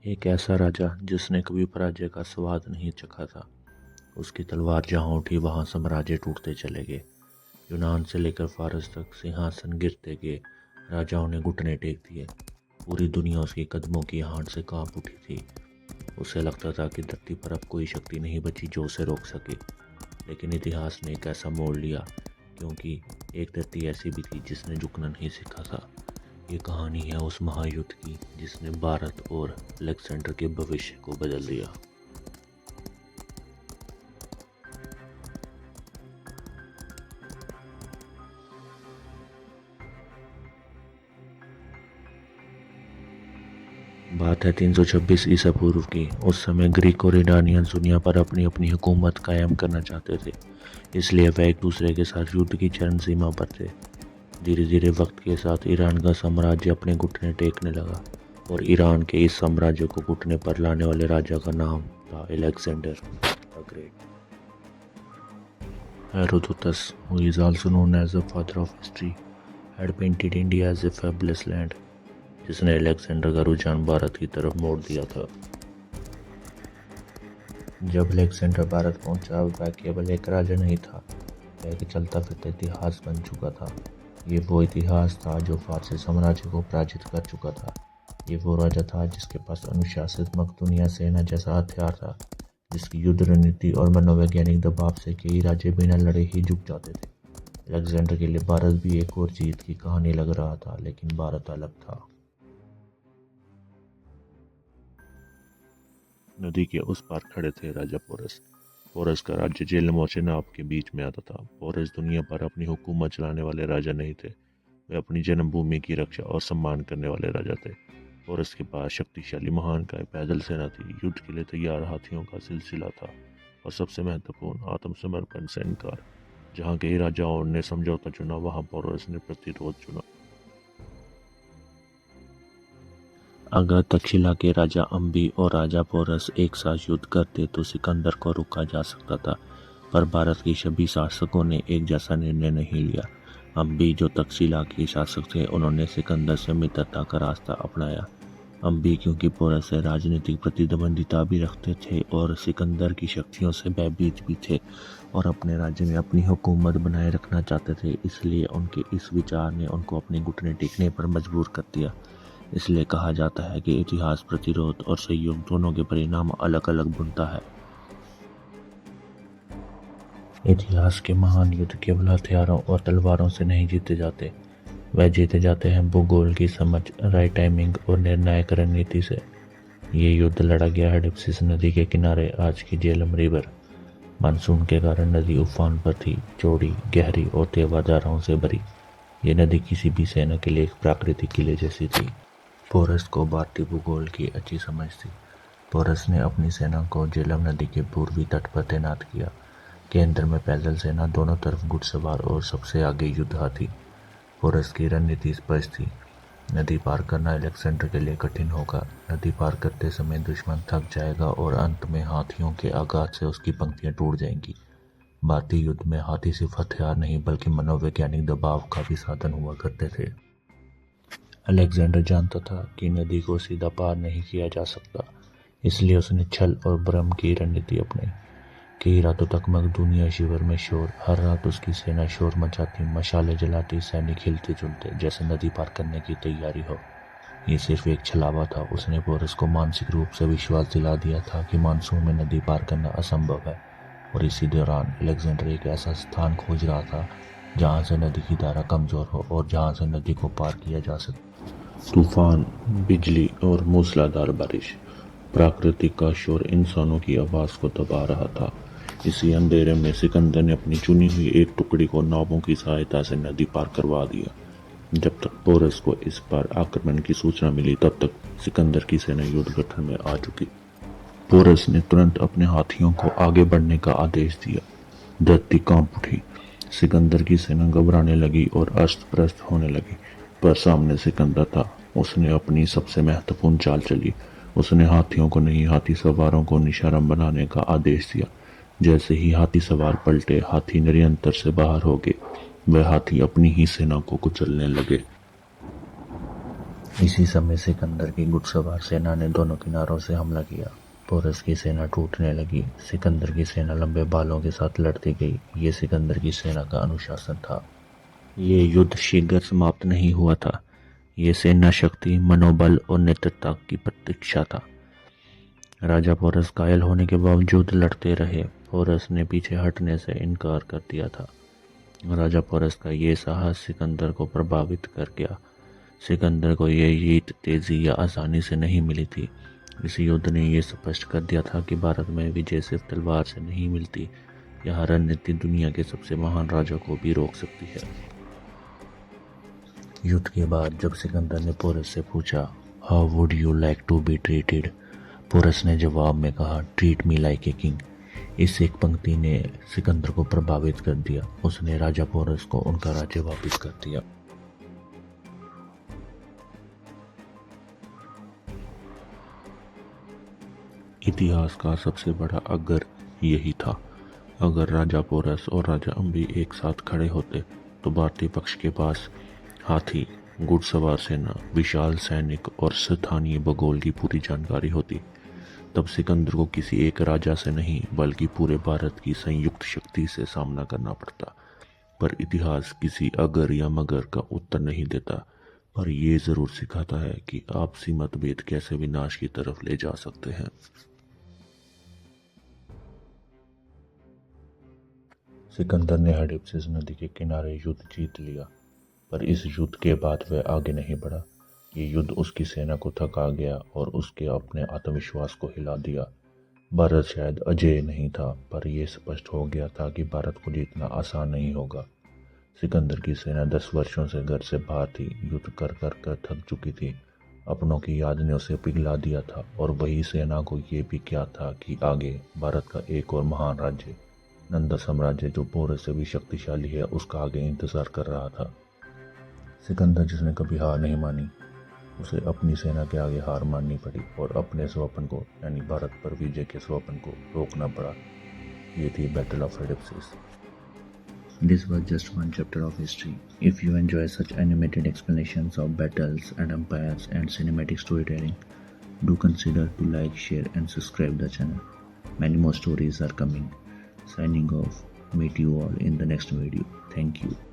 एक ऐसा राजा जिसने कभी पराजय का स्वाद नहीं चखा था। उसकी तलवार जहाँ उठी वहाँ साम्राज्य टूटते चले गए। यूनान से लेकर फारस तक सिंहासन गिरते गए। राजाओं ने घुटने टेक दिए। पूरी दुनिया उसके कदमों की आहट से कांप उठी थी। उसे लगता था कि धरती पर अब कोई शक्ति नहीं बची जो उसे रोक सके। लेकिन इतिहास ने एक ऐसा मोड़ लिया, क्योंकि एक धरती ऐसी भी थी जिसने झुकना नहीं सीखा था। ये कहानी है उस महायुद्ध की जिसने भारत और अलेक्जेंडर के भविष्य को बदल दिया। बात है 326 ईसा पूर्व की। उस समय ग्रीक और ईरानियंस दुनिया पर अपनी अपनी हुकूमत कायम करना चाहते थे, इसलिए वह एक दूसरे के साथ युद्ध की चरम सीमा पर थे। धीरे धीरे वक्त के साथ ईरान का साम्राज्य अपने घुटने टेकने लगा और ईरान के इस साम्राज्य को घुटने पर लाने वाले राजा का नाम था Alexander the great. Herodotus, who is also known as the father of history, had painted India as a fabulous land, जिसने अलेक्जेंडर का रुझान भारत की तरफ मोड़ दिया था। जब अलेक्जेंडर भारत पहुंचा, वह केवल एक राजा नहीं था, वह एक चलता फिरता इतिहास बन चुका था। ये वो इतिहास था जो फारसी साम्राज्य को पराजित कर चुका था। ये वो राजा था जिसके पास अनुशासित मकदूनिया सेना जैसा हथियार था, जिसकी युद्ध रणनीति और मनोवैज्ञानिक दबाव से कई राज्य बिना लड़े ही झुक जाते थे। अलेक्जेंडर के लिए भारत भी एक और जीत की कहानी लग रहा था, लेकिन भारत अलग था। नदी के उस पार खड़े थे राजा पोरस। पोरस का राज्य झेलम और चिनाब के बीच में आता था। पोरस दुनिया पर अपनी हुकूमत चलाने वाले राजा नहीं थे, वे अपनी जन्मभूमि की रक्षा और सम्मान करने वाले राजा थे। पोरस के पास शक्तिशाली महानकाय पैदल सेना थी, युद्ध के लिए तैयार हाथियों का सिलसिला था और सबसे महत्वपूर्ण आत्मसमर्पण से इनकार। जहाँ कई राजाओं ने समझौता चुना, वहाँ पोरस ने प्रतिरोध चुना। अगर तक्षशिला के राजा अम्बी और राजा पोरस एक साथ युद्ध करते तो सिकंदर को रोका जा सकता था, पर भारत के सभी शासकों ने एक जैसा निर्णय नहीं लिया। अम्बी, जो तक्षशिला के शासक थे, उन्होंने सिकंदर से मित्रता का रास्ता अपनाया। अम्बी क्योंकि पोरस से राजनीतिक प्रतिद्वंदिता भी रखते थे और सिकंदर की शक्तियों से भयभीत भी थे और अपने राज्य में अपनी हुकूमत बनाए रखना चाहते थे, इसलिए उनके इस विचार ने उनको अपने घुटने टेकने पर मजबूर कर दिया। इसलिए कहा जाता है कि इतिहास प्रतिरोध और सहयोग दोनों के परिणाम अलग अलग बुनता है। इतिहास के महान युद्ध केवल हथियारों और तलवारों से नहीं जीते जाते, वह जीते जाते हैं भूगोल की समझ, राइट टाइमिंग और निर्णायक रणनीति से। ये युद्ध लड़ा गया हडप्सिस नदी के किनारे, आज की झेलम रिवर। मानसून के कारण नदी उफान पर थी, चौड़ी, गहरी और तेज धाराओं से भरी। ये नदी किसी भी सेना के लिए एक प्राकृतिक किले जैसी थी। पोरस को भारतीय भूगोल की अच्छी समझ थी। पोरस ने अपनी सेना को झेलम नदी के पूर्वी तट पर तैनात किया। केंद्र में पैदल सेना, दोनों तरफ घुड़सवार और सबसे आगे युद्ध हाथी। पोरस की रणनीति स्पष्ट थी। नदी पार करना अलेक्जेंडर के लिए कठिन होगा। नदी पार करते समय दुश्मन थक जाएगा और अंत में हाथियों के आघात से उसकी पंक्तियां टूट जाएंगी। भारतीय युद्ध में हाथी सिर्फ हथियार नहीं बल्कि मनोवैज्ञानिक दबाव का भी साधन हुआ करते थे। अलेक्जेंडर जानता था कि नदी को सीधा पार नहीं किया जा सकता, इसलिए उसने छल और भ्रम की रणनीति अपनाई। कई रातों तक मकदूनिया शिविर में शोर, हर रात उसकी सेना शोर मचाती, मशाले जलाती, सैनिक हिलते जुलते, जैसे नदी पार करने की तैयारी हो। ये सिर्फ एक छलावा था। उसने पोरस को मानसिक रूप से विश्वास दिला दिया था कि मानसून में नदी पार करना असंभव है, और इसी दौरान अलेक्जेंडर एक ऐसा स्थान खोज रहा था जहाँ से नदी की धारा कमजोर हो और जहाँ से नदी को पार किया जा सके। तूफान, बिजली और मूसलाधार बारिश, प्राकृतिक का शोर इंसानों की आवाज को दबा रहा था। इसी अंधेरे में सिकंदर ने अपनी चुनी हुई एक टुकड़ी को नावों की सहायता से नदी पार करवा दिया। जब तक पोरस को इस पार आक्रमण की सूचना मिली, तब तक सिकंदर की सेना युद्ध गठन में आ चुकी। पोरस ने तुरंत अपने हाथियों को आगे बढ़ने का आदेश दिया। धरती कांप उठी। सिकंदर की सेना घबराने लगी और अस्त प्रस्त होने लगी, पर सामने सिकंदर था। उसने अपनी सबसे महत्वपूर्ण चाल चली। उसने हाथियों को नहीं, हाथी सवारों को निशाना बनाने का आदेश दिया। जैसे ही हाथी सवार पलटे, हाथी निरंतर से बाहर हो गए। वह हाथी अपनी ही सेना को कुचलने लगे। इसी समय सिकंदर की घुड़सवार सेना ने दोनों किनारों से हमला किया। पोरस की सेना टूटने लगी। सिकंदर की सेना लंबे बालों के साथ लड़ती गई। ये सिकंदर की सेना का अनुशासन था। ये युद्ध शीघ्र समाप्त नहीं हुआ था। ये सेना शक्ति, मनोबल और नेतृत्व की प्रतीक्षा था। राजा पोरस घायल होने के बावजूद लड़ते रहे। पोरस ने पीछे हटने से इनकार कर दिया था। राजा पोरस का ये साहस सिकंदर को प्रभावित कर गया। सिकंदर को ये जीत तेजी या आसानी से नहीं मिली थी। इस युद्ध ने यह स्पष्ट कर दिया था कि भारत में विजय सिर्फ तलवार से नहीं मिलती। यह रणनीति दुनिया के सबसे महान राजा को भी रोक सकती है। युद्ध के बाद जब सिकंदर ने पोरस से पूछा, how would you like to be treated, Porus ने जवाब में कहा, treat me like a king. इस एक पंक्ति ने सिकंदर को प्रभावित कर दिया। उसने राजा पोरस को उनका राज्य वापस कर दिया। इतिहास का सबसे बड़ा अगर यही था। अगर राजा पोरस और राजा अम्बी एक साथ खड़े होते तो भारतीय पक्ष के पास हाथी, घुड़सवार सेना, विशाल सैनिक और स्थानीय भूगोल की पूरी जानकारी होती। तब सिकंदर को किसी एक राजा से नहीं बल्कि पूरे भारत की संयुक्त शक्ति से सामना करना पड़ता। पर इतिहास किसी अगर या मगर का उत्तर नहीं देता, पर यह जरूर सिखाता है कि आपसी मतभेद कैसे विनाश की तरफ ले जा सकते हैं। सिकंदर ने हडीपसिस नदी के किनारे युद्ध जीत लिया, पर इस युद्ध के बाद वह आगे नहीं बढ़ा। ये युद्ध उसकी सेना को थका गया और उसके अपने आत्मविश्वास को हिला दिया। भारत शायद अजेय नहीं था, पर यह स्पष्ट हो गया था कि भारत को जीतना आसान नहीं होगा। सिकंदर की सेना 10 वर्षों से घर से बाहर थी, युद्ध कर कर कर थक चुकी थी। अपनों की याद ने उसे पिघला दिया था और वही सेना को ये भी क्या था कि आगे भारत का एक और महान राज्य, नंदा साम्राज्य, जो पोरस से भी शक्तिशाली है, उसका आगे इंतजार कर रहा था। सिकंदर, जिसने कभी हार नहीं मानी, उसे अपनी सेना के आगे हार माननी पड़ी और अपने स्वप्न को, यानी भारत पर विजय के स्वप्न को रोकना पड़ा। ये थी battle of Hydaspes. This was just one chapter of history. If you enjoy such animated explanations of battles and empires and cinematic storytelling, do consider to like, share and subscribe the channel. Many more stories are coming. Signing off. Meet you all in the next video. Thank you.